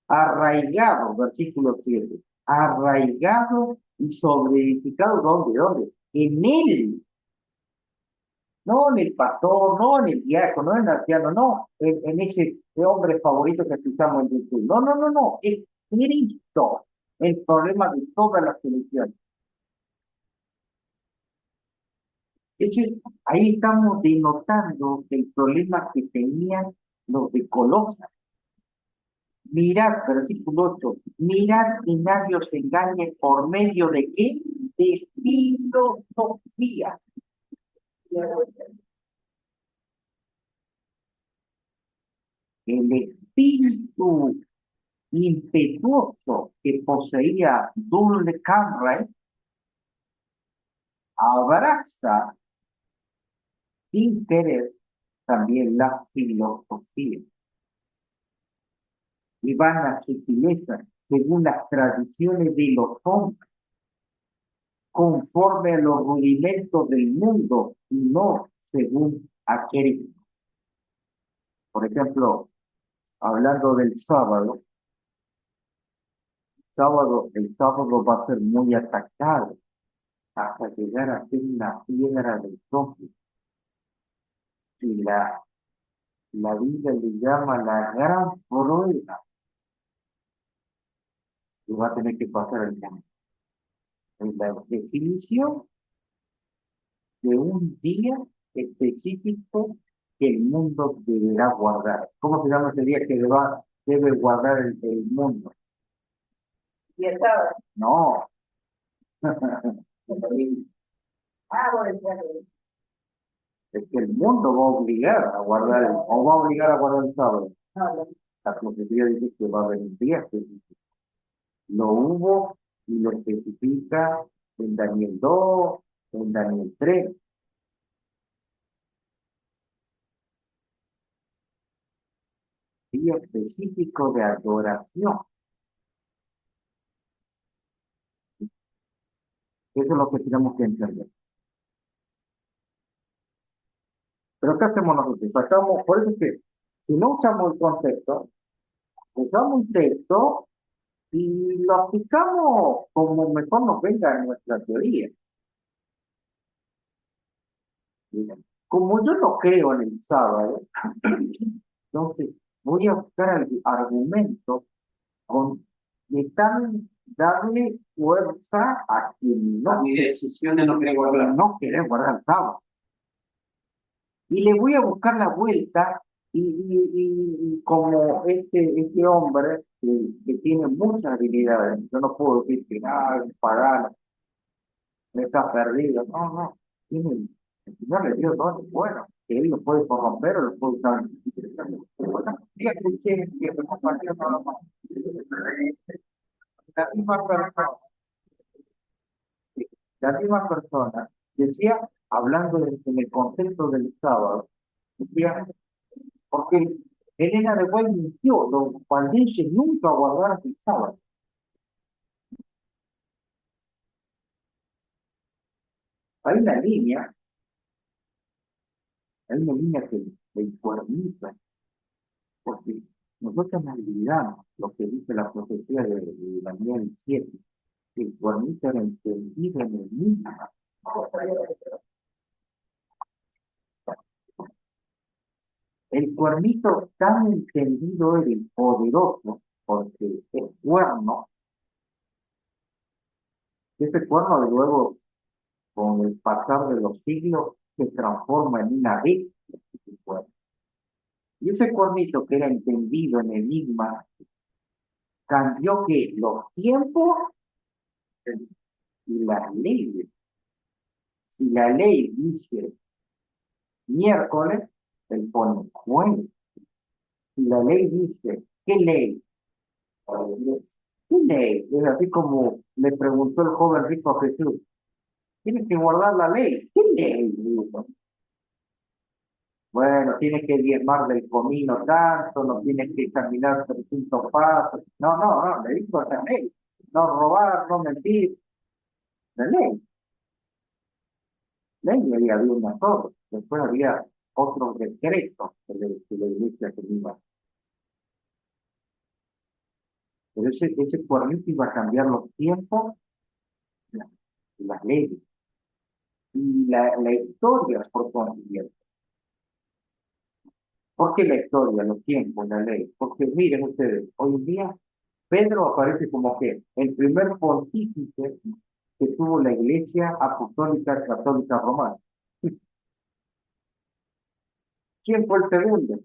arraigado, versículo 7, arraigado y sobreedificado, ¿dónde? En él, no en el pastor, no en el diácono, no en el anciano, no, en ese hombre favorito que escuchamos en YouTube, no, es Cristo el problema de todas las religiones. Es decir, ahí estamos denotando el problema que tenían los de Colosas. Mirad, versículo 8, mirad y nadie os engañe por medio de qué? De filosofía. El espíritu impetuoso que poseía Dulce abraza sin querer también la filosofía y van a sutilezas según las tradiciones de los hombres, conforme a los rudimentos del mundo y no según a Cristo. Por ejemplo, hablando del sábado, el sábado va a ser muy atacado hasta llegar a ser una piedra del toque. Y la Biblia le llama la gran prueba que va a tener que pasar el mundo. Es la definición de un día específico que el mundo deberá guardar. ¿Cómo se llama ese día que debe guardar el mundo? Y el sábado. No. Bueno, Es que el mundo va a obligar a guardar, o va a obligar a guardar el sábado. no, La profecía dice que va a haber un día específico. Lo hubo y lo especifica en Daniel 2, en Daniel 3. Día específico de adoración. Eso es lo que tenemos que entender. Pero ¿qué hacemos nosotros? Sacamos, por eso es que si no usamos el contexto, usamos un texto y lo aplicamos como mejor nos venga en nuestra teoría. Como yo no creo en el sábado, entonces voy a buscar argumentos con que darle fuerza a quien no, Mi decisión de no querer que guardar. no quiere guardar el sábado. Y le voy a buscar la vuelta y como este hombre que tiene muchas habilidades, yo no puedo decir que nada, es pagano, está perdido, no, tiene, el Señor le dio dones buenos, que él lo puede corromper o lo puede usar. Bueno, ya escuché que me compartió la misma persona, la misma persona decía, hablando en el contexto del sábado, decía, porque Elena de Guay mintió, los valdenses nunca guardaron el sábado. Hay una línea, que el cuernito, porque nosotros nos olvidamos lo que dice la profecía de Daniel 7, que el cuernito era entendido en el mismo. El cuernito tan entendido era el poderoso, porque el cuerno, ese cuerno luego, con el pasar de los siglos, se transforma en una bestia. Y ese cuernito que era entendido en enigma, cambió que los tiempos y las leyes. Si la ley dice miércoles, él pone jueves. Si la ley dice, ¿qué ley? ¿Qué ley? Es así como le preguntó el joven rico a Jesús. Tienes que guardar la ley. ¿Qué ley? Bueno, tienes que diezmar del comino tanto, no tienes que caminar 300 pasos. No, le dijo la ley. No robar, no mentir. La ley. Ley y había una sola. Después había otros decretos que la iglesia tenía. Pero ese cuernito iba a cambiar los tiempos y las leyes. Y la historia por consiguiente. ¿Por qué la historia, los tiempos, la ley? Porque miren ustedes, hoy en día Pedro aparece como que el primer pontífice que tuvo la Iglesia Apostólica Católica Romana. ¿Quién fue el segundo?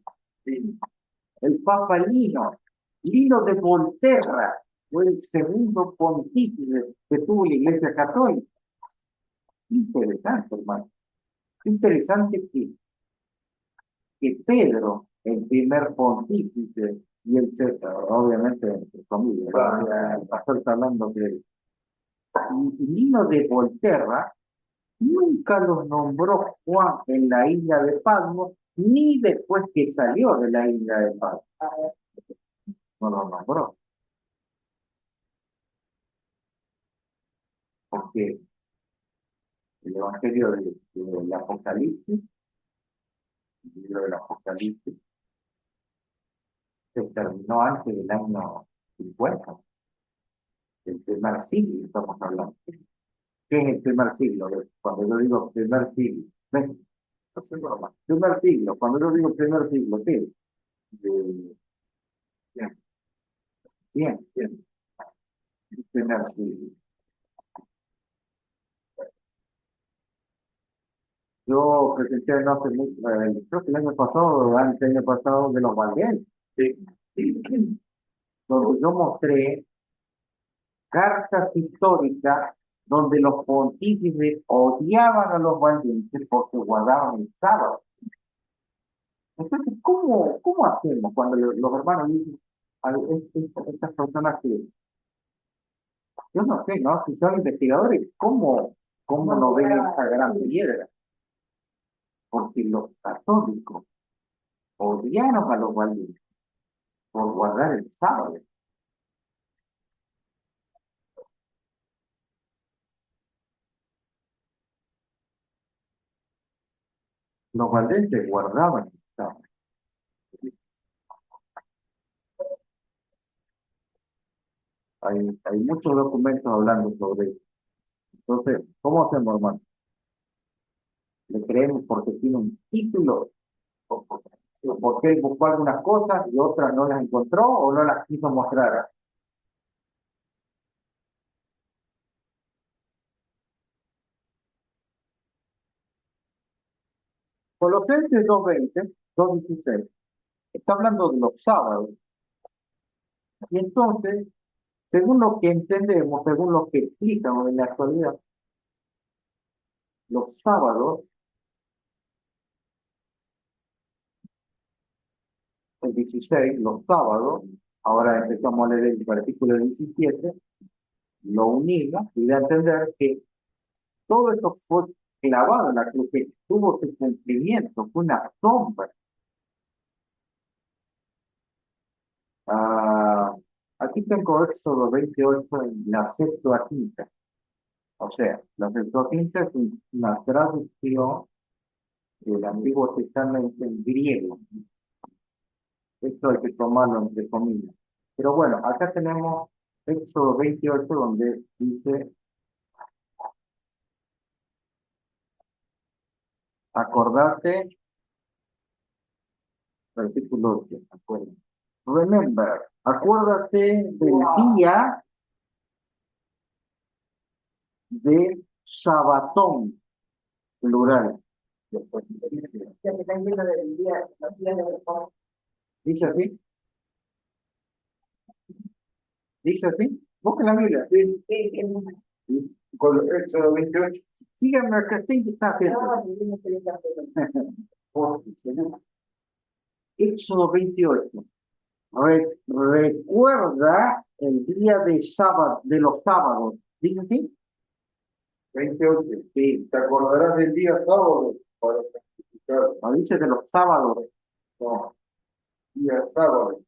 El Papa Lino. Lino de Volterra fue el segundo pontífice que tuvo la Iglesia Católica. Interesante, hermano. Interesante que Pedro, el primer pontífice, y el obviamente, entre comillas, el pastor está hablando de Lino de Volterra, nunca los nombró Juan en la isla de Patmos, ni después que salió de la isla de Patmos. No los nombró, porque el Evangelio del Apocalipsis, el libro del Apocalipsis, se terminó antes del año 50, el primer siglo estamos hablando. ¿Qué es el primer siglo? Cuando yo digo primer siglo, ¿ves? Eso es normal. Primer siglo, cuando yo digo primer siglo, ¿qué es? De- Bien, bien, primer siglo. Yo presenté no hace mucho, creo que el año pasado, o antes del año pasado, de los valdenses, donde yo mostré cartas históricas donde los pontífices odiaban a los valdenses porque guardaban el sábado. Entonces, ¿cómo hacemos cuando los hermanos dicen a estas personas que, yo no sé, ¿no? Si son investigadores, ¿cómo no ven esa gran piedra? Porque los católicos odiaron a los valdenses por guardar el sábado. Los valdenses guardaban el sábado. Hay muchos documentos hablando sobre eso. Entonces, ¿cómo hacemos, hermano? ¿Le creemos porque tiene un título? ¿O porque él buscó algunas cosas y otras no las encontró o no las quiso mostrar? Colosenses 2:20, 2:16, está hablando de los sábados. Y entonces, según lo que entendemos, según lo que explican en la actualidad, los sábados, el 16, los sábados, ahora empezamos a leer el artículo 17, lo unimos y da a entender que todo esto fue clavado en la cruz, que tuvo su cumplimiento, fue una sombra. Ah, aquí tengo Éxodo 28 en la Septuaginta. O sea, la Septuaginta es una traducción del Antiguo Testamento en griego. Esto hay que tomarlo entre comillas. Pero bueno, acá tenemos Éxodo 28 donde dice, acordate, versículo 8, acuérdense. Remember, acuérdate del día de Sabatón, plural. Ya me están viendo del día, los días de reposo. ¿Dice así? ¿Dice así? Busquen la Biblia. Sí, sí, Sí. Con Éxodo 28. Síganme acá, que está atento. no, no se les hace. Éxodo 28. Recuerda el día de sábado, de los sábados. ¿Dice así? 28. Sí. ¿Te acordarás del día sábado? Para santificar. No dice de los sábados. No. Día sábado.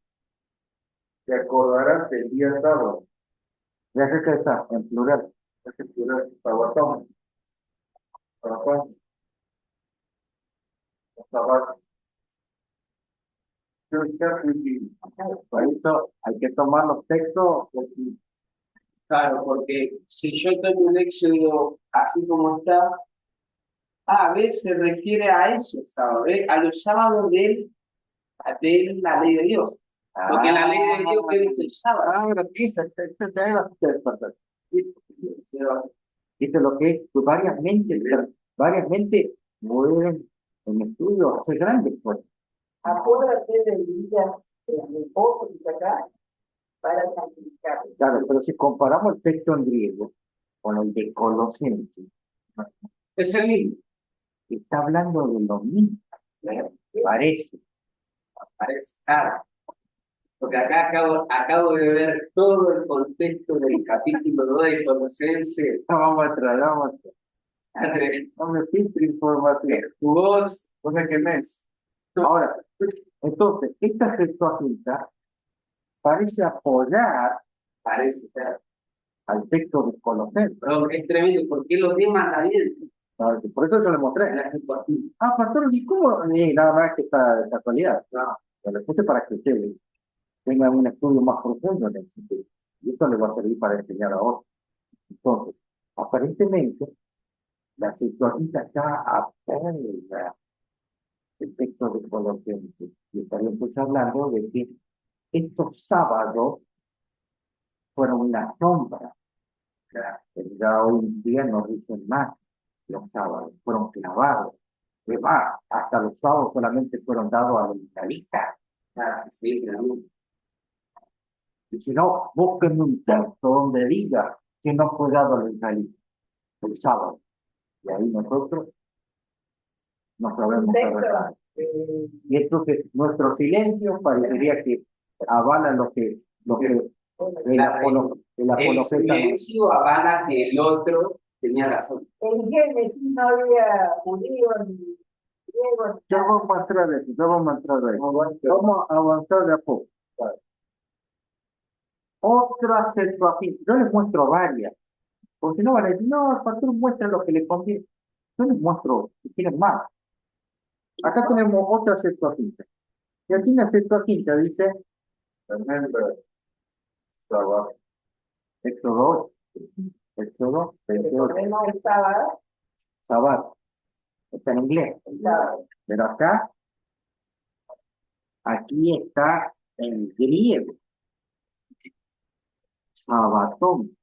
Te acordarás del día sábado. ¿De acá que está? En plural. Es en plural. Sabatón. Sabatón. Sabat. Por eso hay que tomar los textos. Claro, porque si yo tomo un éxodo así como está, a ver, se refiere a eso, ¿sabes? A los sábados de la ley de Dios. Porque la ley de Dios que dice el sábado. Ahora, dice lo que es que varias mentes mueren en estudios hace grandes pues. Acuérdate del día de reposo que acá para santificar. Claro, pero si comparamos el texto en griego con el de Colosenses, Es el mismo. está hablando de lo mismo, parece. Parece, claro. Porque acá acabo de ver todo el contexto del capítulo 2 de Colosenses. Vamos atrás. No me filtre información. Tu voz, O sea que mes. Ahora, entonces, esta Septuaginta parece apoyar parece, claro. al texto de Colosenses. Pero es tremendo, porque los demás mandamientos. Por eso yo le mostré. Pastor, ¿y cómo? Nada más que esta actualidad. No, yo le puse para que ustedes tengan un estudio más profundo en el sentido. Y esto les va a servir para enseñar a otros. Entonces, aparentemente, la Septuaginta está apoya el texto de Colosenses. Y estaríamos hablando de que estos sábados fueron una sombra. Ya hoy en día no dicen más los sábados, fueron clavados. Además, hasta los sábados solamente fueron dados a los israelitas. Sí, claro. Y si no, búsquenme un texto donde diga que no fue dado a los israelitas el sábado. Y ahí nosotros no sabemos qué rezar. Y entonces nuestro silencio parecería que avala lo que el El silencio avala que el otro tenía razón. En Génesis no había judíos ni griegos. Ya vamos a entrar de eso, ya vamos a entrar de eso. Vamos a avanzar de a poco. Otra situación, yo les muestro varias, porque no van a decir, no, el pastor muestra lo que le conviene. Yo les muestro si quieren más. Acá tenemos otra situación. Y aquí en la Septuaginta dice, Remember, Sabbath, Éxodo 28, Ponemos el sábado, Sabbat, está en inglés, el sábado. pero acá, aquí está en griego, Sabatón.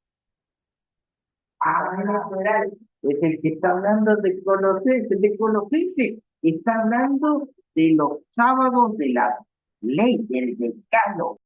También es plural. Es el que está hablando de Colosenses, está hablando de los sábados de la ley, del decálogo.